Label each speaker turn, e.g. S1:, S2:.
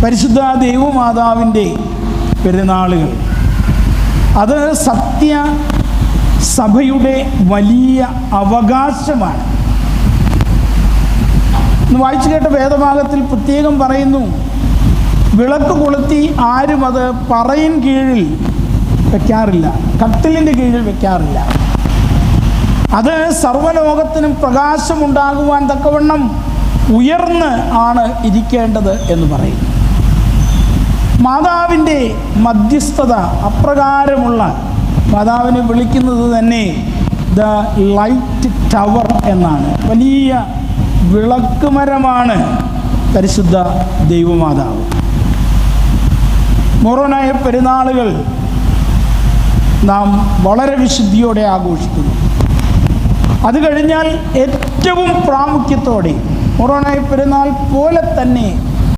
S1: പരിശുദ്ധ ദൈവമാതാവിൻ്റെ പെരുന്നാളുകൾ അത് സത്യ സഭയുടെ വലിയ അവകാശമാണ്. ഇന്ന് വായിച്ചു കേട്ട വേദഭാഗത്തിൽ പ്രത്യേകം പറയുന്നു, വിളക്ക് കൊളുത്തി ആരും അത് പറയിൻ കീഴിൽ വെക്കാറില്ല, കട്ടിലിൻ്റെ കീഴിൽ വെക്കാറില്ല. അത് സർവ്വലോകത്തിനും പ്രകാശമുണ്ടാകുവാൻ തക്കവണ്ണം ഉയർന്ന് ആണ് ഇരിക്കേണ്ടത് എന്ന് പറയും. മാതാവിൻ്റെ മധ്യസ്ഥത അപ്രകാരമുള്ള, മാതാവിനെ വിളിക്കുന്നത് തന്നെ ദ ലൈറ്റ് ടവർ എന്നാണ്. വലിയ വിളക്കുമരമാണ് പരിശുദ്ധ ദൈവമാതാവ്. മൊറോനായ പെരുന്നാളുകൾ നാം വളരെ വിശുദ്ധിയോടെ ആഘോഷിക്കുന്നു. അത് കഴിഞ്ഞാൽ ഏറ്റവും പ്രാമുഖ്യത്തോടെ മൊറോനായ പെരുന്നാൾ പോലെ തന്നെ